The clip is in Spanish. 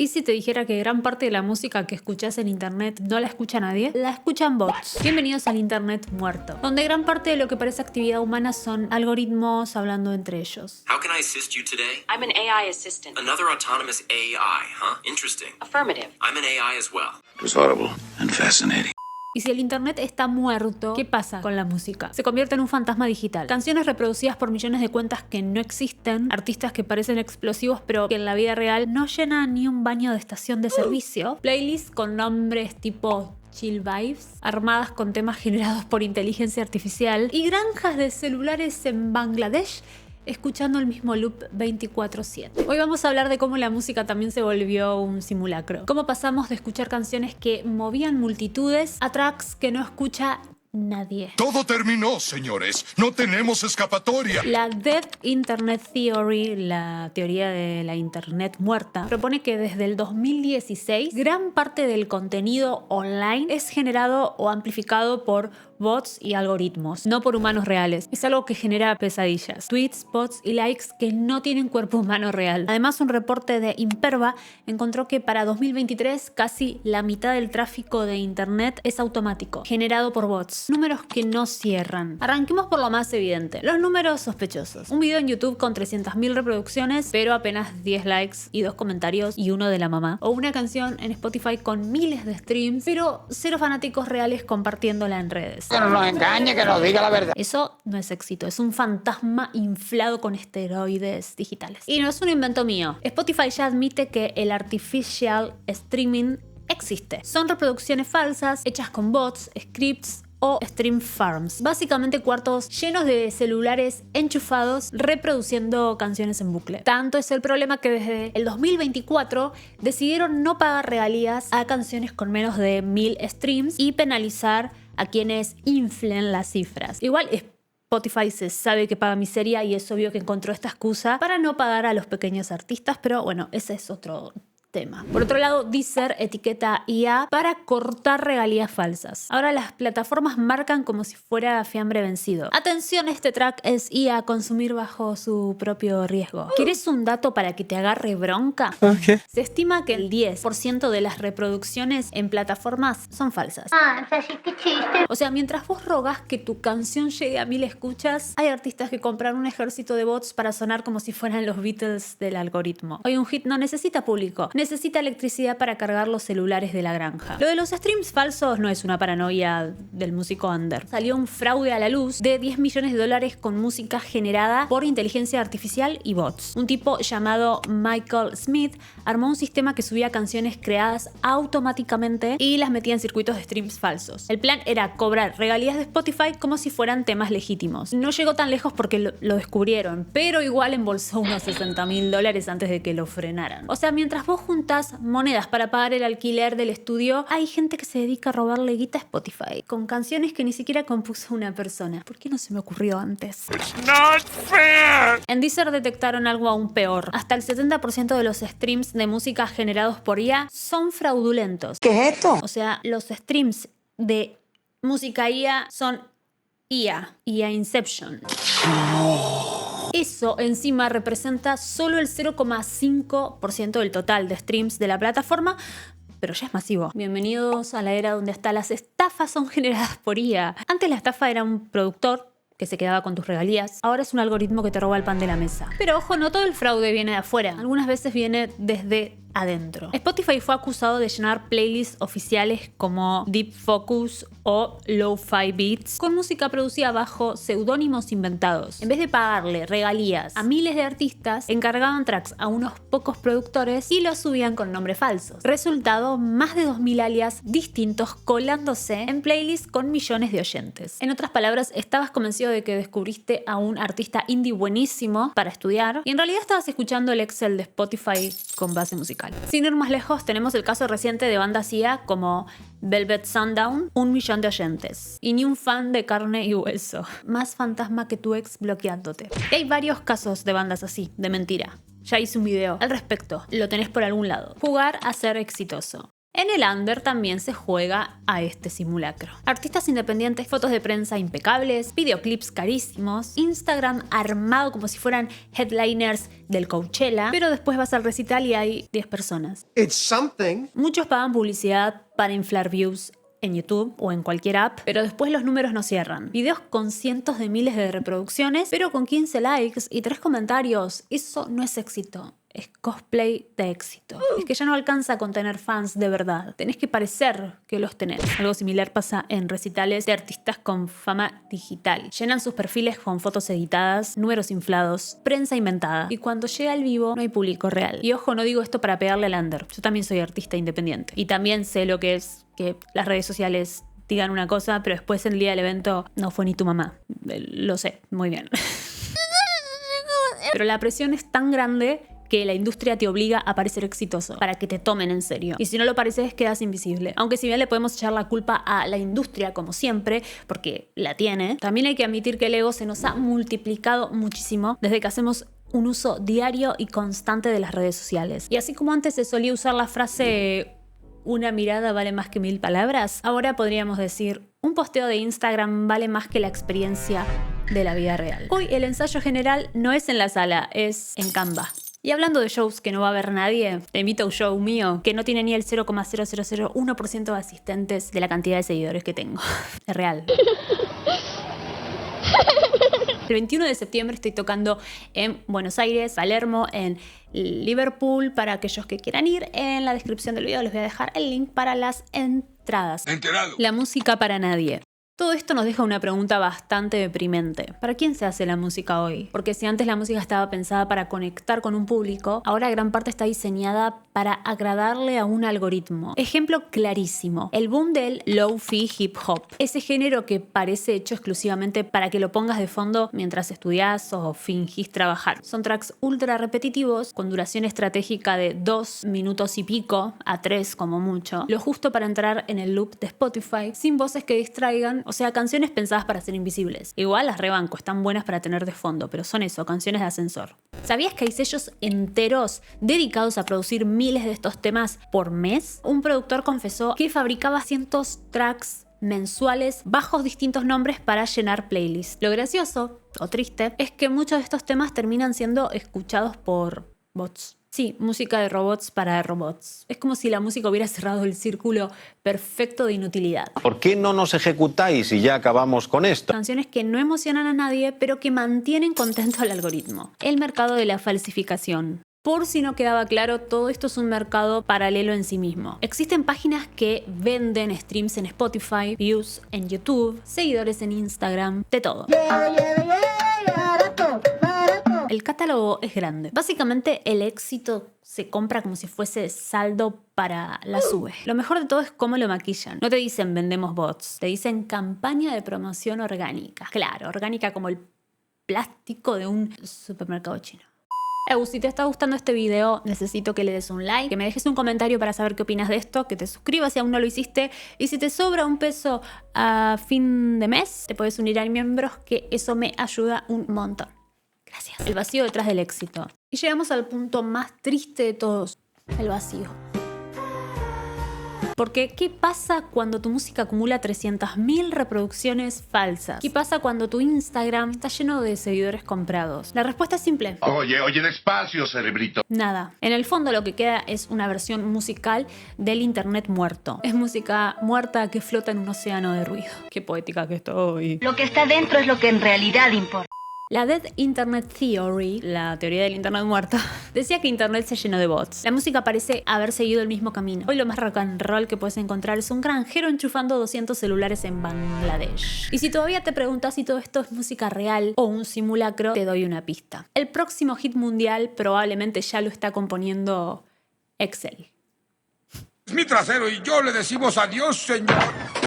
¿Y si te dijera que gran parte de la música que escuchás en internet no la escucha nadie? La escuchan bots. Bienvenidos al internet muerto, donde gran parte de lo que parece actividad humana son algoritmos hablando entre ellos. How can I assist you today? I'm an AI assistant. Another autonomous AI, huh? Interesting. Affirmative. I'm an AI as well. It was horrible and fascinating. Y si el internet está muerto, ¿qué pasa con la música? Se convierte en un fantasma digital. Canciones reproducidas por millones de cuentas que no existen, artistas que parecen explosivos pero que en la vida real no llenan ni un baño de estación de servicio, playlists con nombres tipo Chill Vibes, armadas con temas generados por inteligencia artificial y granjas de celulares en Bangladesh escuchando el mismo loop 24/7. Hoy vamos a hablar de cómo la música también se volvió un simulacro. Cómo pasamos de escuchar canciones que movían multitudes a tracks que no escucha nadie. Todo terminó, señores. No tenemos escapatoria. La Dead Internet Theory, la teoría de la Internet muerta, propone que desde el 2016 gran parte del contenido online es generado o amplificado por bots y algoritmos, no por humanos reales. Es algo que genera pesadillas, tweets, bots y likes que no tienen cuerpo humano real. Además, un reporte de Imperva encontró que para 2023 casi la mitad del tráfico de internet es automático, generado por bots. Números que no cierran. Arranquemos por lo más evidente, los números sospechosos. Un video en YouTube con 300.000 reproducciones, pero apenas 10 likes y 2 comentarios y uno de la mamá. O una canción en Spotify con miles de streams, pero 0 fanáticos reales compartiéndola en redes. Que no nos engañe, que nos diga la verdad. Eso no es éxito, es un fantasma inflado con esteroides digitales. Y no es un invento mío. Spotify ya admite que el artificial streaming existe. Son reproducciones falsas, hechas con bots, scripts o stream farms. Básicamente cuartos llenos de celulares enchufados reproduciendo canciones en bucle. Tanto es el problema que desde el 2024 decidieron no pagar regalías a canciones con menos de 1000 streams y penalizar a quienes inflen las cifras. Igual Spotify se sabe que paga miseria y es obvio que encontró esta excusa para no pagar a los pequeños artistas, pero bueno, ese es otro tema. Por otro lado, Deezer etiqueta IA para cortar regalías falsas. Ahora las plataformas marcan como si fuera fiambre vencido. Atención, este track es IA a consumir bajo su propio riesgo. ¿Quieres un dato para que te agarre bronca? Okay. Se estima que el 10% de las reproducciones en plataformas son falsas. Qué chiste. O sea, mientras vos rogás que tu canción llegue a 1000 escuchas, hay artistas que compran un ejército de bots para sonar como si fueran los Beatles del algoritmo. Hoy un hit no necesita público, necesita electricidad para cargar los celulares de la granja. Lo de los streams falsos no es una paranoia del músico under. Salió un fraude a la luz de $10 millones con música generada por inteligencia artificial y bots. Un tipo llamado Michael Smith armó un sistema que subía canciones creadas automáticamente y las metía en circuitos de streams falsos. El plan era cobrar regalías de Spotify como si fueran temas legítimos. No llegó tan lejos porque lo descubrieron, pero igual embolsó unos $60.000 antes de que lo frenaran. O sea, mientras vos juntás monedas para pagar el alquiler del estudio, hay gente que se dedica a robarle guita a Spotify con canciones que ni siquiera compuso una persona. ¿Por qué no se me ocurrió antes? Not fair. En Deezer detectaron algo aún peor. Hasta el 70% de los streams de música generados por IA son fraudulentos. ¿Qué es esto? O sea, los streams de música IA son IA Inception. Eso encima representa solo el 0,5% del total de streams de la plataforma, pero ya es masivo. Bienvenidos a la era donde hasta las estafas son generadas por IA. Antes la estafa era un productor que se quedaba con tus regalías. Ahora es un algoritmo que te roba el pan de la mesa. Pero ojo, no todo el fraude viene de afuera. Algunas veces viene desde adentro. Spotify fue acusado de llenar playlists oficiales como Deep Focus o Lo-Fi Beats con música producida bajo seudónimos inventados. En vez de pagarle regalías a miles de artistas, encargaban tracks a unos pocos productores y los subían con nombres falsos. Resultado, más de 2000 alias distintos colándose en playlists con millones de oyentes. En otras palabras, estabas convencido de que descubriste a un artista indie buenísimo para estudiar y en realidad estabas escuchando el Excel de Spotify con base musical. Sin ir más lejos, tenemos el caso reciente de bandas IA como Velvet Sundown, 1 millón de oyentes. Y ni un fan de carne y hueso. Más fantasma que tu ex bloqueándote. Y hay varios casos de bandas así, de mentira. Ya hice un video al respecto, lo tenés por algún lado. Jugar a ser exitoso. En el under también se juega a este simulacro. Artistas independientes, fotos de prensa impecables, videoclips carísimos, Instagram armado como si fueran headliners del Coachella, pero después vas al recital y hay 10 personas. It's something. Muchos pagan publicidad para inflar views en YouTube o en cualquier app, pero después los números no cierran. Videos con cientos de miles de reproducciones, pero con 15 likes y 3 comentarios. Eso no es éxito. Es cosplay de éxito. Es que ya no alcanza con tener fans de verdad. Tenés que parecer que los tenés. Algo similar pasa en recitales de artistas con fama digital. Llenan sus perfiles con fotos editadas, números inflados, prensa inventada. Y cuando llega al vivo no hay público real. Y ojo, no digo esto para pegarle al under. Yo también soy artista independiente. Y también sé lo que es que las redes sociales digan una cosa, pero después en el día del evento no fue ni tu mamá. Lo sé, muy bien. Pero la presión es tan grande que la industria te obliga a parecer exitoso para que te tomen en serio. Y si no lo pareces, quedas invisible. Aunque si bien le podemos echar la culpa a la industria, como siempre, porque la tiene, también hay que admitir que el ego se nos ha multiplicado muchísimo desde que hacemos un uso diario y constante de las redes sociales. Y así como antes se solía usar la frase "una mirada vale más que 1000 palabras", ahora podríamos decir un posteo de Instagram vale más que la experiencia de la vida real. Hoy el ensayo general no es en la sala, es en Canva. Y hablando de shows que no va a ver nadie, te invito a un show mío que no tiene ni el 0,0001% de asistentes de la cantidad de seguidores que tengo. Es real. El 21 de septiembre estoy tocando en Buenos Aires, Palermo, en Liverpool. Para aquellos que quieran ir, en la descripción del video les voy a dejar el link para las entradas. Enterado. La música para nadie. Todo esto nos deja una pregunta bastante deprimente. ¿Para quién se hace la música hoy? Porque si antes la música estaba pensada para conectar con un público, ahora gran parte está diseñada para agradarle a un algoritmo. Ejemplo clarísimo, el boom del lo-fi hip hop. Ese género que parece hecho exclusivamente para que lo pongas de fondo mientras estudias o fingís trabajar. Son tracks ultra repetitivos, con duración estratégica de 2 minutos y pico a 3 como mucho. Lo justo para entrar en el loop de Spotify, sin voces que distraigan. O sea, canciones pensadas para ser invisibles. Igual las rebanco, están buenas para tener de fondo, pero son eso, canciones de ascensor. ¿Sabías que hay sellos enteros dedicados a producir miles de estos temas por mes? Un productor confesó que fabricaba cientos tracks mensuales bajo distintos nombres para llenar playlists. Lo gracioso, o triste, es que muchos de estos temas terminan siendo escuchados por bots. Sí, música de robots para robots. Es como si la música hubiera cerrado el círculo perfecto de inutilidad. ¿Por qué no nos ejecutáis y ya acabamos con esto? Canciones que no emocionan a nadie, pero que mantienen contento al algoritmo. El mercado de la falsificación. Por si no quedaba claro, todo esto es un mercado paralelo en sí mismo. Existen páginas que venden streams en Spotify, views en YouTube, seguidores en Instagram, de todo. El catálogo es grande. Básicamente el éxito se compra como si fuese saldo para la sube. Lo mejor de todo es cómo lo maquillan. No te dicen vendemos bots, te dicen campaña de promoción orgánica. Claro, orgánica como el plástico de un supermercado chino. Si te está gustando este video, necesito que le des un like, que me dejes un comentario para saber qué opinas de esto, que te suscribas si aún no lo hiciste, y si te sobra un peso a fin de mes, te puedes unir a miembros, que eso me ayuda un montón. Gracias. El vacío detrás del éxito. Y llegamos al punto más triste de todos, el vacío. Porque, ¿qué pasa cuando tu música acumula 300.000 reproducciones falsas? ¿Qué pasa cuando tu Instagram está lleno de seguidores comprados? La respuesta es simple. Oye, despacio, cerebrito. Nada. En el fondo lo que queda es una versión musical del internet muerto. Es música muerta que flota en un océano de ruido. Qué poética que estoy. Lo que está dentro es lo que en realidad importa. La Dead Internet Theory, la teoría del internet muerto, decía que internet se llenó de bots. La música parece haber seguido el mismo camino. Hoy lo más rock and roll que puedes encontrar es un granjero enchufando 200 celulares en Bangladesh. Y si todavía te preguntas si todo esto es música real o un simulacro, te doy una pista. El próximo hit mundial probablemente ya lo está componiendo Excel. Es mi trasero y yo le decimos adiós, señor.